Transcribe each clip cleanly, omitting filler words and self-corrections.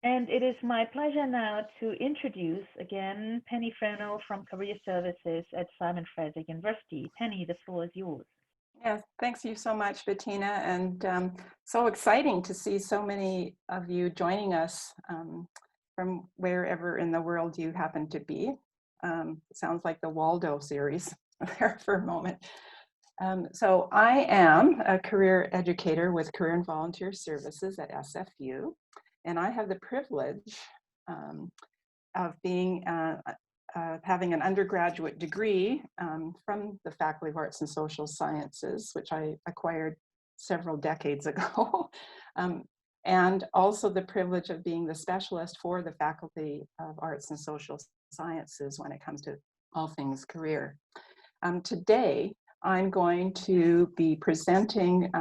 And it is my pleasure now to introduce again Penny Freno from Career Services at Simon Fraser University. Penny, the floor is yours. Yes, thanks you so much, Bettina, and so exciting to see so many of you joining us from wherever in the world you happen to be. Sounds like the Waldo series there for a moment. So I am a career educator with Career and Volunteer Services at SFU, and I have the privilege of being having an undergraduate degree from the Faculty of Arts and Social Sciences, which I acquired several decades ago, and also the privilege of being the specialist for the Faculty of Arts and Social Sciences when it comes to all things career. Today, I'm going to be presenting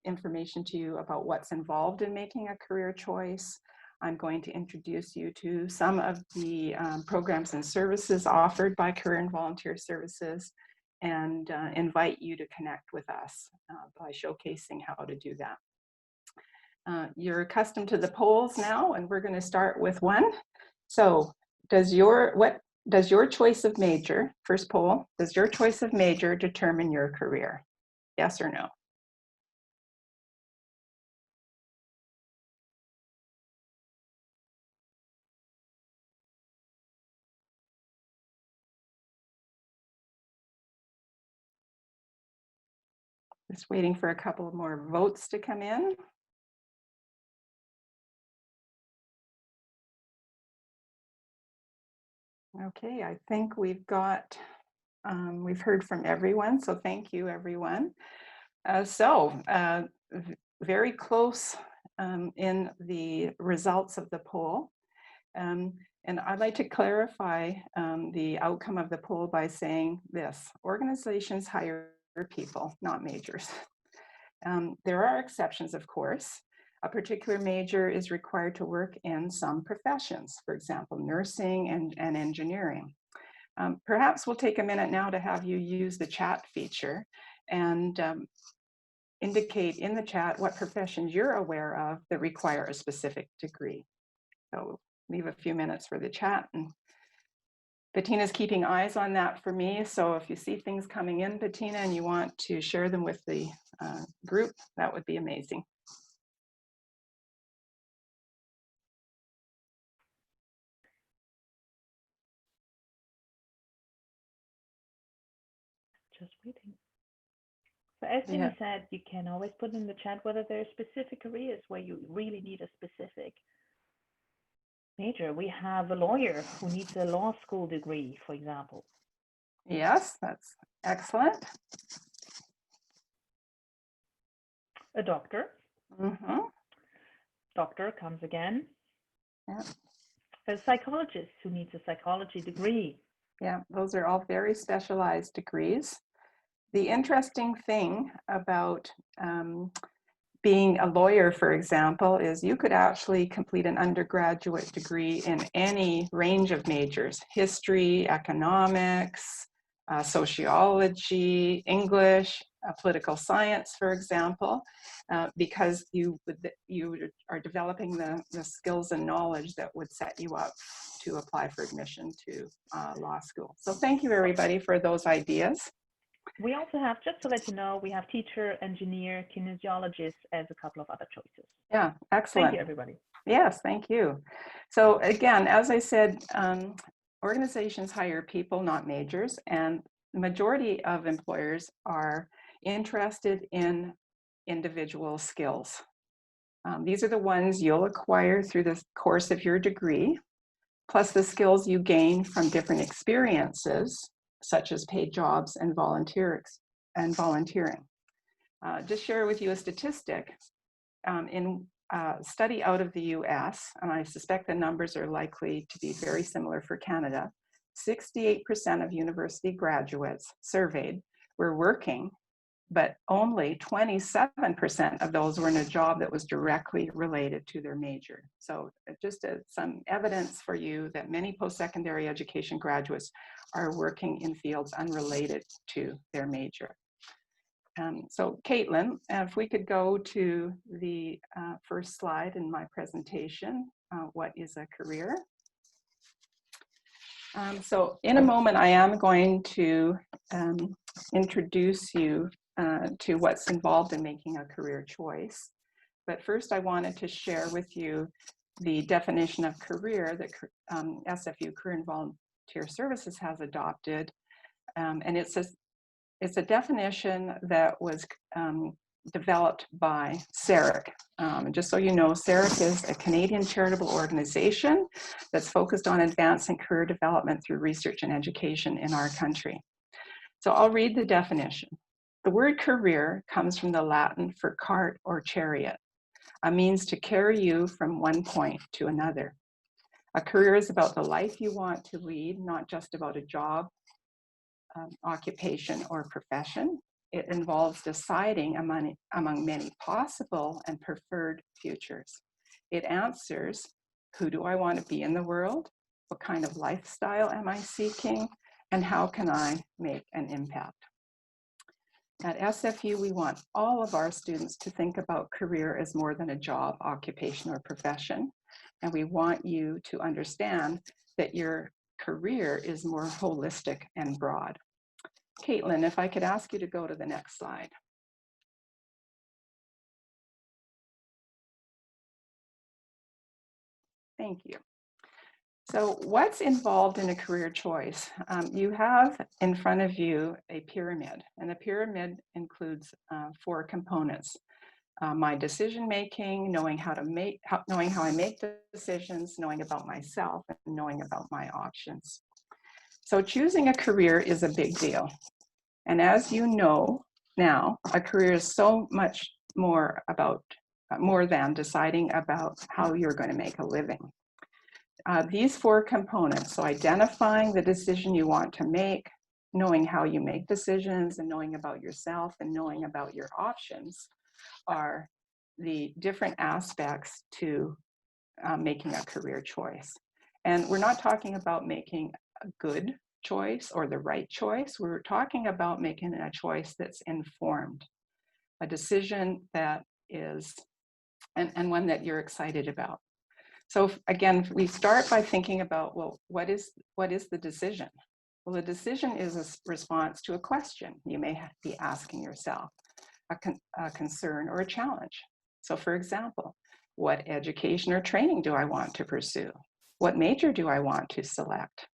information to you about what's involved in making a career choice. I'm going to introduce you to some of the programs and services offered by Career and Volunteer Services, and invite you to connect with us by showcasing how to do that. You're accustomed to the polls now, and we're going to start with one. So does your choice of major, first poll, does your choice of major determine your career? Yes or no? Just waiting for a couple more votes to come in. Okay, I think we've got, we've heard from everyone, so thank you, everyone. Very close in the results of the poll. And I'd like to clarify the outcome of the poll by saying this: organizations hire people, not majors. There are exceptions, of course. A particular major is required to work in some professions, for example, nursing and engineering. Perhaps we'll take a minute now to have you use the chat feature and indicate in the chat what professions you're aware of that require a specific degree. So leave a few minutes for the chat, and Bettina's keeping eyes on that for me. So if you see things coming in, Bettina, and you want to share them with the group, that would be amazing. Just waiting. So as Penny said, you can always put in the chat whether there are specific careers where you really need a specific major. We have a lawyer who needs a law school degree, for example. Yes, that's excellent. A doctor. Mm-hmm. Doctor comes again. Yeah. A psychologist who needs a psychology degree. Yeah, those are all very specialized degrees. The interesting thing about being a lawyer, for example, is you could actually complete an undergraduate degree in any range of majors: history, economics, sociology, English, political science, for example, because you are developing the skills and knowledge that would set you up to apply for admission to law school. So thank you, everybody, for those ideas. We also have, just to let you know, we have teacher, engineer, kinesiologist as a couple of other choices. Yeah, excellent. Thank you, everybody. Yes, thank you. So again, as I said, organizations hire people, not majors, and the majority of employers are interested in individual skills. These are the ones you'll acquire through the course of your degree, plus the skills you gain from different experiences, such as paid jobs and volunteering. Just share with you a statistic. In a study out of the US, and I suspect the numbers are likely to be very similar for Canada, 68% of university graduates surveyed were working, but only 27% of those were in a job that was directly related to their major. So just some evidence for you that many post-secondary education graduates are working in fields unrelated to their major. So Caitlin, if we could go to the first slide in my presentation, what is a career. So in a moment, I am going to introduce you to what's involved in making a career choice. But first, I wanted to share with you the definition of career that SFU Career and Volunteer Services has adopted. And it's a definition that was developed by CERIC. Just so you know, CERIC is a Canadian charitable organization that's focused on advancing career development through research and education in our country. So I'll read the definition. The word career comes from the Latin for cart or chariot, a means to carry you from one point to another. A career is about the life you want to lead, not just about a job, occupation, or profession. It involves deciding among many possible and preferred futures. It answers, who do I want to be in the world? What kind of lifestyle am I seeking? And how can I make an impact? At SFU, we want all of our students to think about career as more than a job, occupation, or profession. And we want you to understand that your career is more holistic and broad. Caitlin, if I could ask you to go to the next slide. Thank you. So what's involved in a career choice? You have in front of you a pyramid, and the pyramid includes 4 components. My decision making, knowing how I make decisions, knowing about myself, and knowing about my options. So choosing a career is a big deal. And as you know now, a career is so much more than deciding about how you're going to make a living. These 4 components, so identifying the decision you want to make, knowing how you make decisions, and knowing about yourself, and knowing about your options, are the different aspects to making a career choice. And we're not talking about making a good choice or the right choice. We're talking about making a choice that's informed, a decision that is, and one that you're excited about. So again, we start by thinking about, well, what is the decision? Well, the decision is a response to a question you may be asking yourself, a concern or a challenge. So for example, what education or training do I want to pursue? What major do I want to select?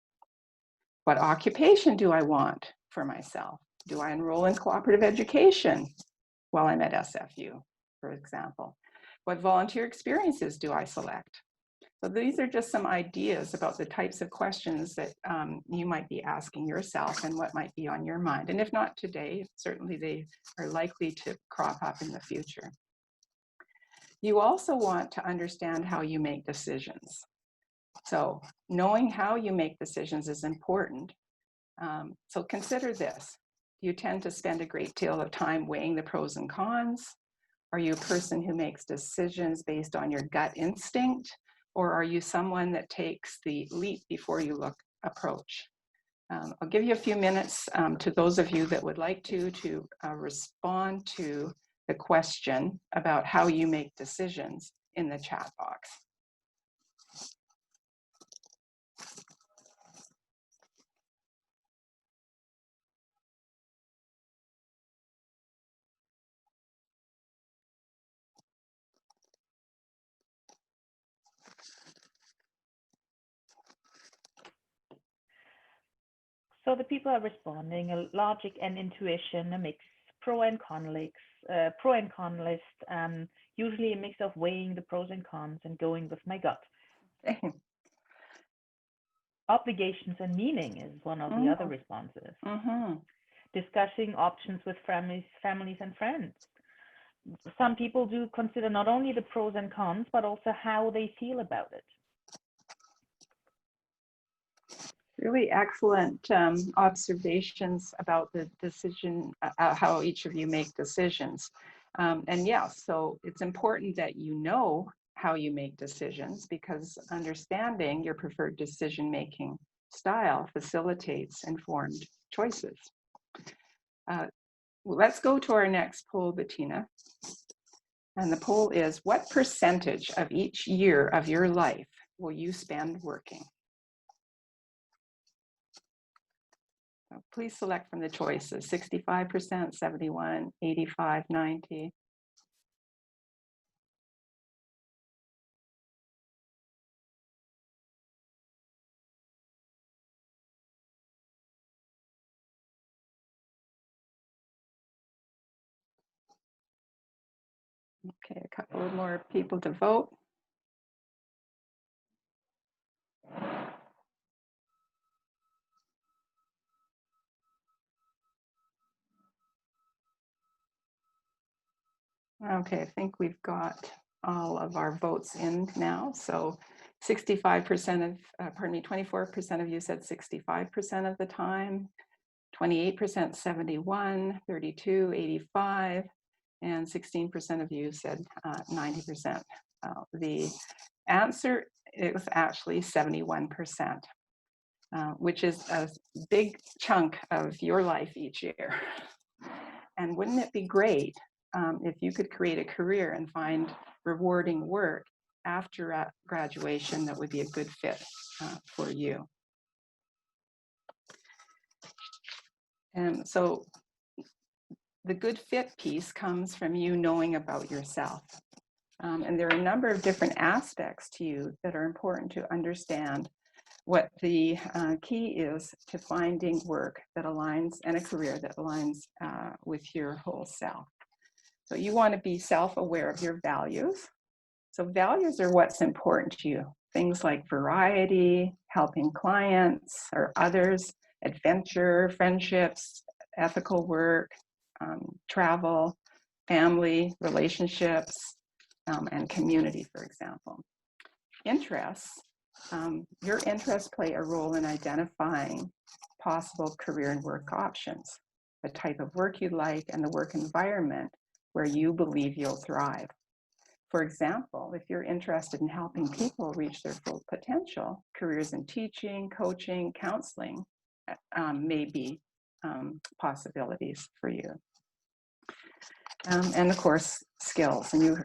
What occupation do I want for myself? Do I enroll in cooperative education while I'm at SFU, for example? What volunteer experiences do I select? So these are just some ideas about the types of questions that you might be asking yourself and what might be on your mind. And if not today, certainly they are likely to crop up in the future. You also want to understand how you make decisions. So knowing how you make decisions is important. So consider this. You tend to spend a great deal of time weighing the pros and cons. Are you a person who makes decisions based on your gut instinct? Or are you someone that takes the leap before you approach? I'll give you a few minutes to those of you that would like to respond to the question about how you make decisions in the chat box. So the people are responding, logic and intuition, a mix, pro and con list, usually a mix of weighing the pros and cons and going with my gut. Obligations and meaning is one of the other responses. Discussing options with families and friends. Some people do consider not only the pros and cons, but also how they feel about it. Really excellent observations about the decision, how each of you make decisions. And yes, so it's important that you know how you make decisions, because understanding your preferred decision-making style facilitates informed choices. Let's go to our next poll, Bettina. And the poll is, what percentage of each year of your life will you spend working? So please select from the choices, 65%, 71, 85, 90. Okay, a couple of more people to vote. Okay, I think we've got all of our votes in now. So 65% of, pardon me, 24% of you said 65% of the time, 28% 71, 32, 85, and 16% of you said 90%. The answer, it was actually 71%, which is a big chunk of your life each year. And wouldn't it be great if you could create a career and find rewarding work after graduation that would be a good fit for you? And so the good fit piece comes from you knowing about yourself. And there are a number of different aspects to you that are important to understand. What the key is to finding work that aligns and a career that aligns with your whole self. So you want to be self-aware of your values. So values are what's important to you. Things like variety, helping clients or others, adventure, friendships, ethical work, travel, family, relationships, and community, for example. Interests, your interests play a role in identifying possible career and work options, the type of work you like, and the work environment where you believe you'll thrive. For example, if you're interested in helping people reach their full potential, careers in teaching, coaching, counseling may be possibilities for you. And of course, skills. And you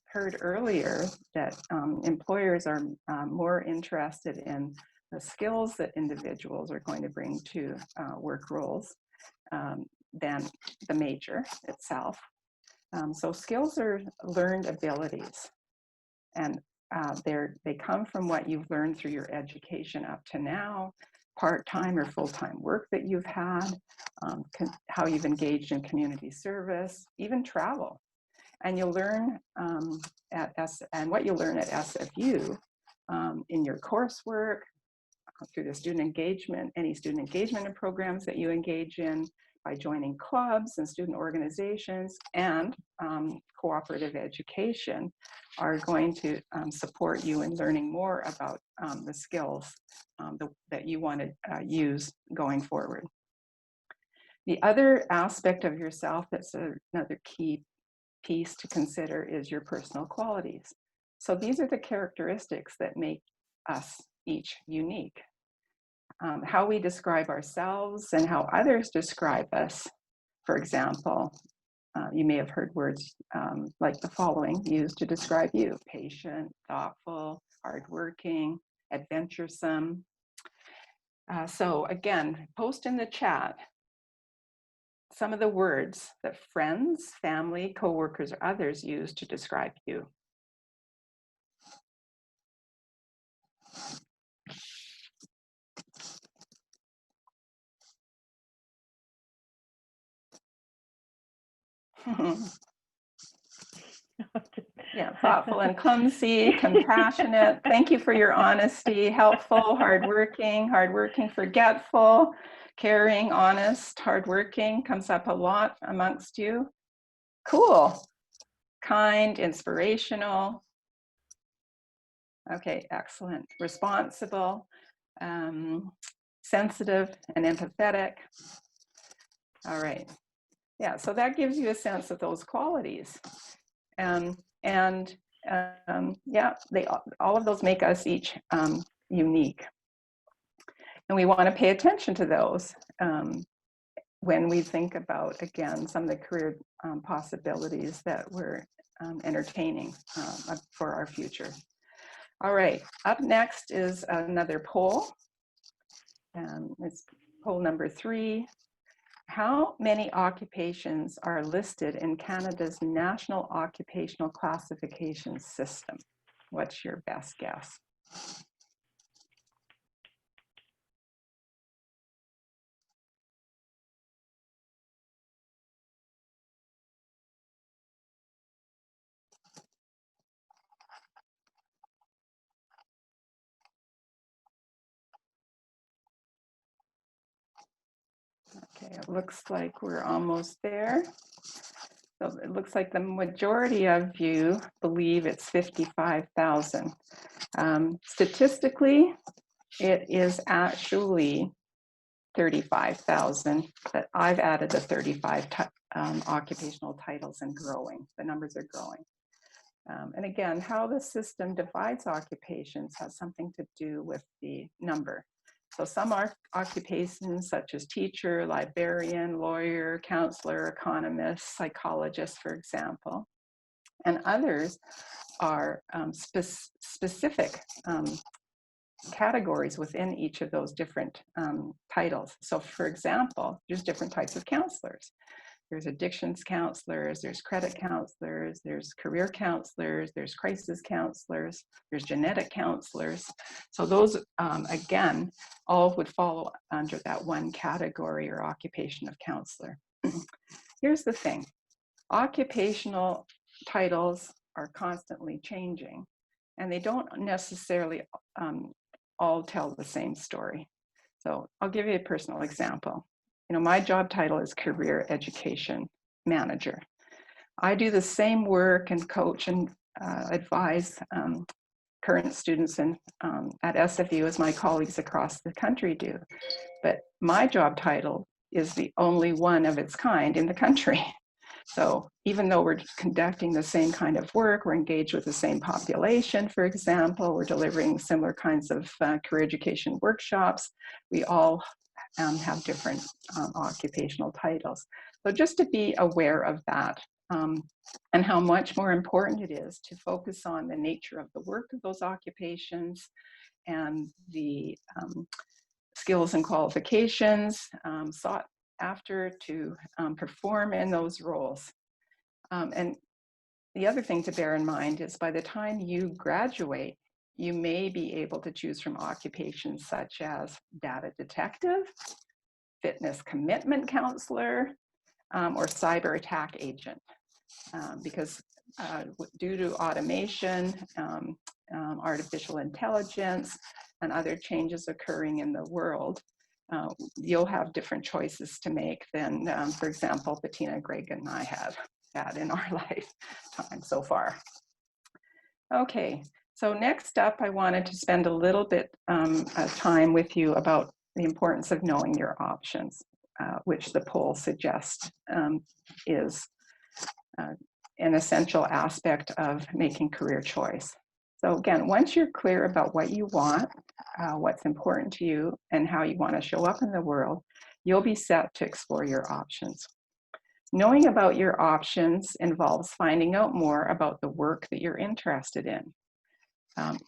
heard earlier that employers are more interested in the skills that individuals are going to bring to work roles than the major itself. So skills are learned abilities, and they come from what you've learned through your education up to now, part-time or full-time work that you've had, how you've engaged in community service, even travel. And you'll learn and what you'll learn at SFU in your coursework, through the student engagement, any student engagement programs that you engage in, by joining clubs and student organizations, and cooperative education are going to support you in learning more about the skills that you want to use going forward. The other aspect of yourself that's another key piece to consider is your personal qualities. So these are the characteristics that make us each unique. How we describe ourselves and how others describe us. For example, you may have heard words like the following used to describe you: patient, thoughtful, hardworking, adventuresome. So again, post in the chat some of the words that friends, family, coworkers, or others use to describe you. Yeah, thoughtful and clumsy, compassionate. Thank you for your honesty. Helpful, hardworking, forgetful, caring, honest, hardworking comes up a lot amongst you. Cool. Kind, inspirational. Okay, excellent. Responsible, sensitive, and empathetic. All right. Yeah, so that gives you a sense of those qualities. Yeah, all of those make us each unique. And we want to pay attention to those when we think about, again, some of the career possibilities that we're entertaining for our future. All right, up next is another poll. It's poll number 3. How many occupations are listed in Canada's National Occupational Classification System? What's your best guess? Okay, it looks like we're almost there. So it looks like the majority of you believe it's 55,000. Statistically, it is actually 35,000, but I've added the 35 occupational titles and growing. The numbers are growing. And again, how the system divides occupations has something to do with the number. So some occupations such as teacher, librarian, lawyer, counselor, economist, psychologist, for example, and others are specific categories within each of those different titles. So for example, there's different types of counselors. There's addictions counselors, there's credit counselors, there's career counselors, there's crisis counselors, there's genetic counselors. So those, again, all would fall under that one category or occupation of counselor. Here's the thing. Occupational titles are constantly changing, and they don't necessarily all tell the same story. So I'll give you a personal example. You know, my job title is Career Education Manager. I do the same work and coach and advise current students at SFU as my colleagues across the country do. But my job title is the only one of its kind in the country. So even though we're conducting the same kind of work, we're engaged with the same population, for example, we're delivering similar kinds of career education workshops, we all have different occupational titles. So just to be aware of that and how much more important it is to focus on the nature of the work of those occupations and the skills and qualifications sought after to perform in those roles. And the other thing to bear in mind is by the time you graduate, you may be able to choose from occupations such as data detective, fitness commitment counselor, or cyber attack agent. Because due to automation, artificial intelligence, and other changes occurring in the world, you'll have different choices to make than, for example, Bettina, Greg, and I have had in our lifetime so far. Okay, so next up, I wanted to spend a little bit of time with you about the importance of knowing your options, which the poll suggests is an essential aspect of making career choice. So again, once you're clear about what you want, what's important to you, and how you want to show up in the world, you'll be set to explore your options. Knowing about your options involves finding out more about the work that you're interested in.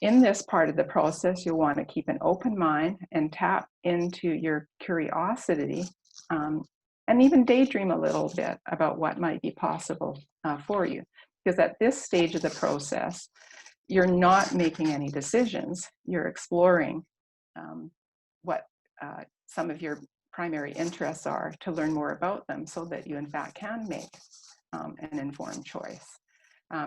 In this part of the process, you'll want to keep an open mind and tap into your curiosity and even daydream a little bit about what might be possible for you. Because at this stage of the process, you're not making any decisions. You're exploring what some of your primary interests are to learn more about them so that you in fact can make an informed choice.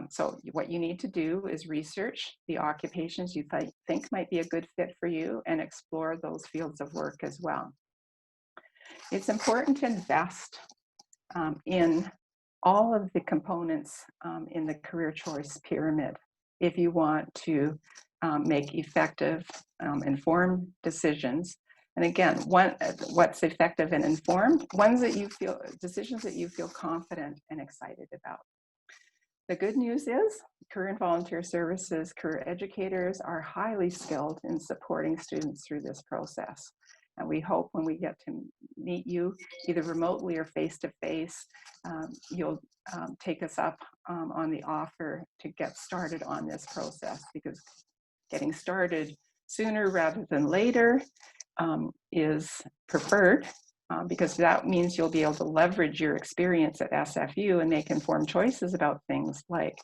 So what you need to do is research the occupations you think might be a good fit for you and explore those fields of work as well. It's important to invest in all of the components in the career choice pyramid if you want to make effective, informed decisions. And again, what's effective and informed? Decisions that you feel confident and excited about. The good news is career and volunteer services, career educators are highly skilled in supporting students through this process. And we hope when we get to meet you, either remotely or face-to-face, you'll take us up on the offer to get started on this process, because getting started sooner rather than later is preferred, because that means you'll be able to leverage your experience at SFU and make informed choices about things like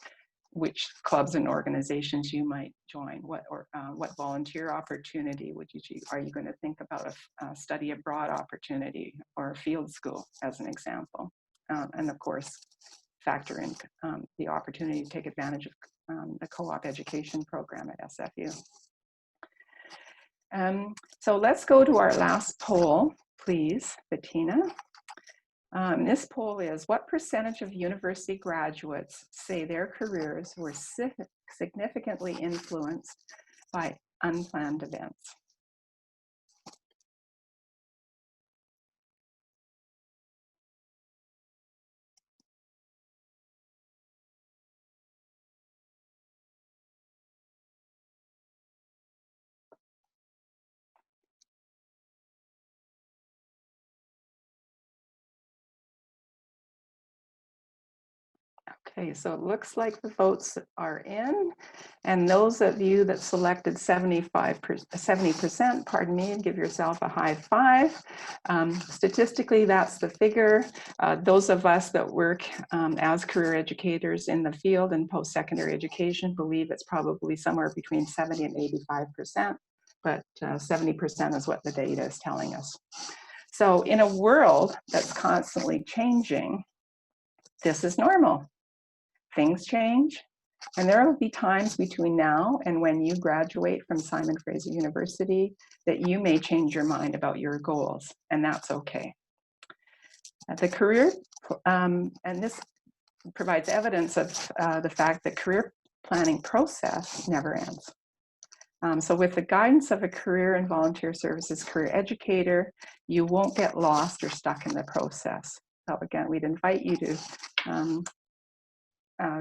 which clubs and organizations you might join, what volunteer opportunity would you choose? Are you going to think about a study abroad opportunity or a field school, as an example? And of course, factor in the opportunity to take advantage of the co-op education program at SFU. So let's go to our last poll, please, Bettina. This poll is, what percentage of university graduates say their careers were significantly influenced by unplanned events? Okay, so it looks like the votes are in, and those of you that selected 70%, pardon me, give yourself a high five. Statistically, that's the figure. Those of us that work as career educators in the field and post-secondary education believe it's probably somewhere between 70 and 85%, but 70% is what the data is telling us. So in a world that's constantly changing, this is normal. Things change, and there will be times between now and when you graduate from Simon Fraser University that you may change your mind about your goals, and that's okay. The career, and this provides evidence of the fact that career planning process never ends. So with the guidance of a career and volunteer services career educator, you won't get lost or stuck in the process. So again, we'd invite you to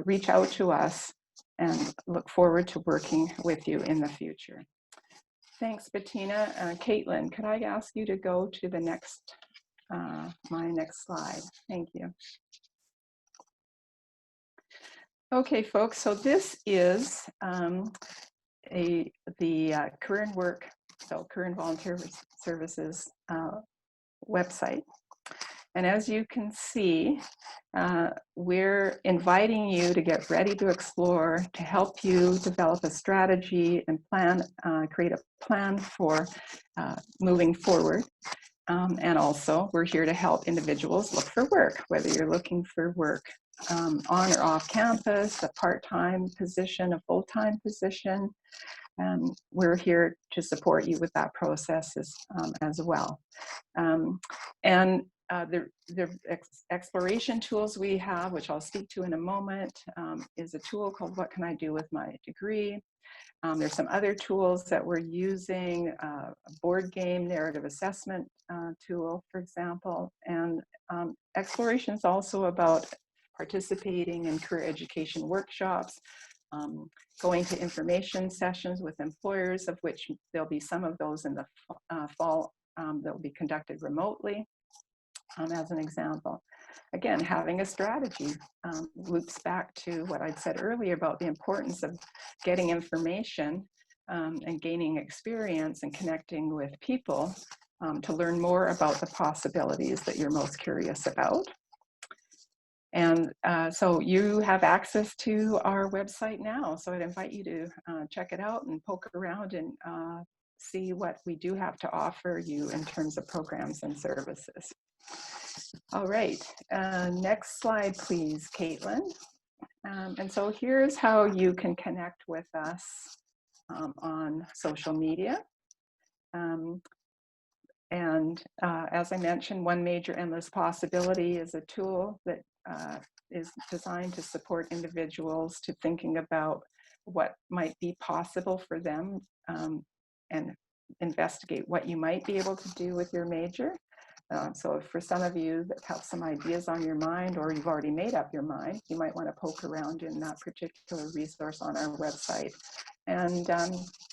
reach out to us and look forward to working with you in the future. Thanks, Bettina. Caitlin, could I ask you to go to the next, my next slide? Thank you. Okay, folks, so this is the Career and Work, so Career and Volunteer Services website. And as you can see, we're inviting you to get ready to explore, to help you develop a strategy and plan, create a plan for moving forward. And also, we're here to help individuals look for work, whether you're looking for work on or off campus, a part-time position, a full-time position. We're here to support you with that process as well. The exploration tools we have, which I'll speak to in a moment, is a tool called What Can I Do With My Degree? There's some other tools that we're using, a board game narrative assessment tool, for example. And exploration is also about participating in career education workshops, going to information sessions with employers, of which there'll be some of those in the fall that will be conducted remotely. As an example. Again, having a strategy loops back to what I'd said earlier about the importance of getting information and gaining experience and connecting with people to learn more about the possibilities that you're most curious about. And so you have access to our website now, so I'd invite you to check it out and poke around and see what we do have to offer you in terms of programs and services. All right, next slide, please, Caitlin. And so here's how you can connect with us on social media. As I mentioned, One Major Endless Possibility is a tool that is designed to support individuals to thinking about what might be possible for them and investigate what you might be able to do with your major. So for some of you that have some ideas on your mind, or you've already made up your mind, you might want to poke around in that particular resource on our website And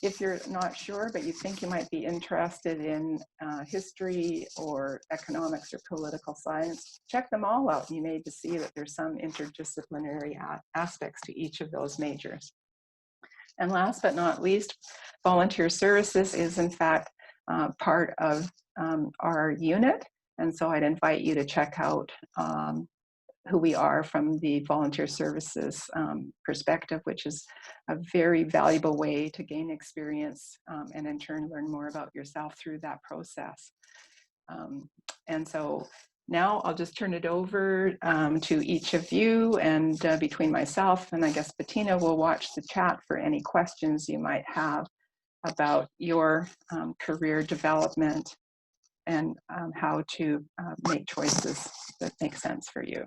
if you're not sure, but you think you might be interested in history or economics or political science, check them all out. You may just see that there's some interdisciplinary aspects to each of those majors. And last but not least, volunteer services is in fact part of our unit. And so I'd invite you to check out who we are from the volunteer services perspective, which is a very valuable way to gain experience and in turn learn more about yourself through that process. And so now I'll just turn it over to each of you, and between myself and I guess Bettina will watch the chat for any questions you might have about your career development and how to make choices that make sense for you.